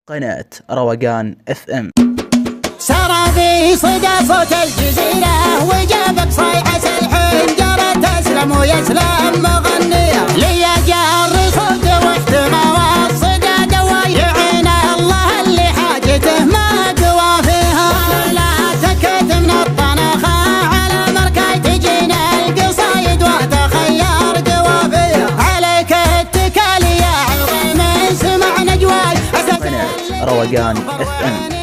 قناة روقان اف ام. سرى في صدى صوت الجزيرة وجابك صيحة الحنجرة تسلم ويسلم مغنية لي جار صوت واحتمى والصدى دوا يعين الله اللي حاجته ما قوى فيها لا تكت من الطنخة على مركاي تجينا القصايد وتخير قوى فيها عليك التكال يا عظيم اسمع نجواي قناة روقان اف ام.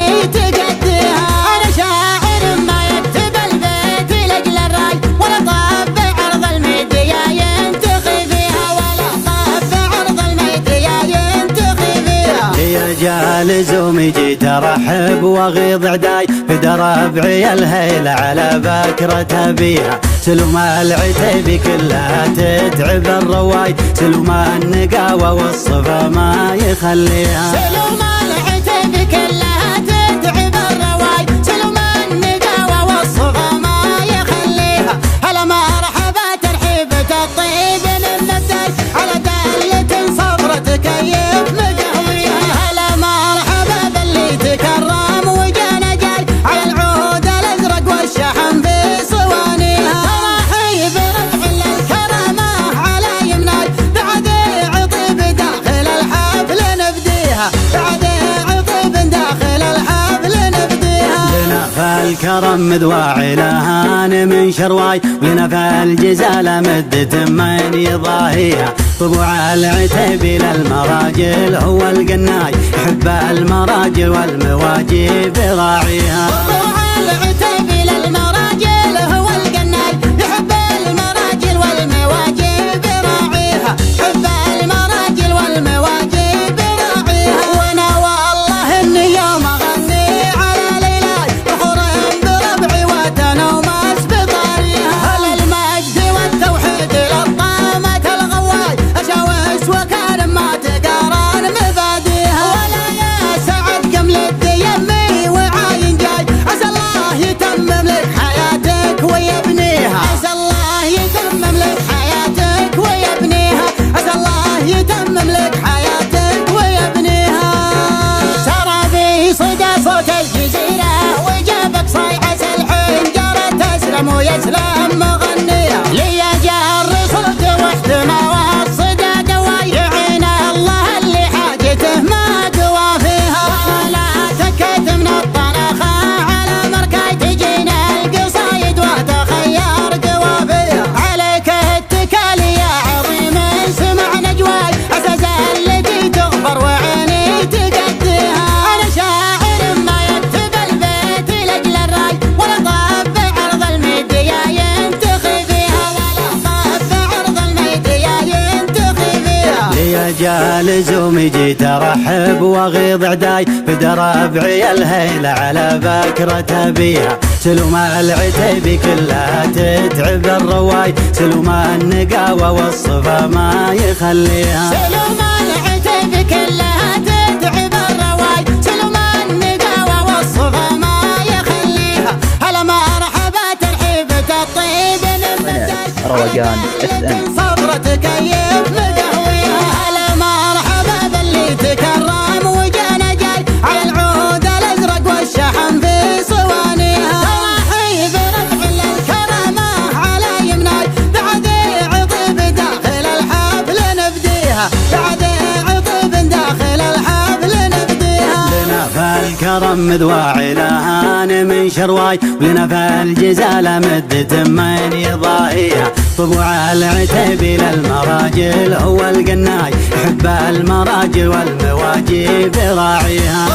أنا شاعر ما يكتب البيت لأجل الراي ولا طاب عرض الميديا ينتخي فيها ولا طاب عرض الميديا ينتخي فيها يا جال زومي جيت ارحب واغيظ عداي في دربعي الهيل على بكرة بيها سلوم العتيبي كلها تتعب الرواي سلوم النقاوة والصفا ما يخليها سلوم العتيبي كلها تتعب الرواي سلوم النقاوة والصفا ما يخليها هلا مرحبا ترحيبة الطيب للنبتاي على دالة صبرة كيف مقهويها هلا مرحبا باللي تكرم وجانا جاي على العود الازرق والشحم في صوانيها ترحيب رفع للكرامة على يمناي بعد عطيب داخل الحفل نبديها بعد عطيب داخل الحفل نبديها لنا فالكرم مذواعي لهان من شرواي ولنا فالجزالة مدة من يضاهيها طبوع العتيبي للمراجل هو القناي يحب المراجل والمواجب راعيها طبوع العتيبي للمراجل هو القناي يحب المراجل والمواجب راعيها يحب المراجل والمواجب راعيها وانا والله اني يوم اغني على ليلاي اخرم بربعي وتنومس بطاريها هل المجد والتوحيد للطامة الغواي اشاوس وكان ما تقارن مباديها ولا يا سعد قمل الديمي وعاين جاي عسى الله يتمم لك حياتك ويبنيها عسى الله يتمم لك حياتك ويبنيها عسى الله يتمم لك حياتك ويبنيها سرى في صدى صوت الجزيرة وجابك صيحة الحنجرة تسلم ويسلم مغنية لي جار صوت واحتمى والصدى دوا يعين الله اللي حاجته ما قوى فيها لا تكت من الطنخة على مركاي تجينا القصايد وتخير قوى فيها عليك التكال يا عظيم اسمع نجواي عسى زلتي تغفر وعيني تقديها أنا شاعر ما يكتب البيت لأجل الراي ولا طاب عرض الميديا ينتخي فيها ولا طاب عرض الميديا ينتخي فيها لي جال زومي جيت ارحب واغيظ عداي في دربعي الهيل على بكرة بيها سلوم العتيبي كلها تتعب الرواي سلوم النقاوة والصفا ما يخليها سلوم العتيبي كلها تتعب الرواي سلوم النقاوة والصفا ما يخليها هلا مرحبا ترحيبة الطيب قناة روقان اف ام. صبرة كيف مقهويها هلا مرحبا باللي تكرم وجانا جاي على العود الازرق والشحم في صوانيها ترحيب رفع للكرامة على يمناي بعد عطيب داخل الحفل نبديها بعد عطيب داخل الحفل نبديها لنا فالكرم مذواعي لهان من شرواي ولنا فالجزالة مدة من يضاهيها طبوع العتيبي للمراجل هو القناي يحب المراجل والمواجب راعيها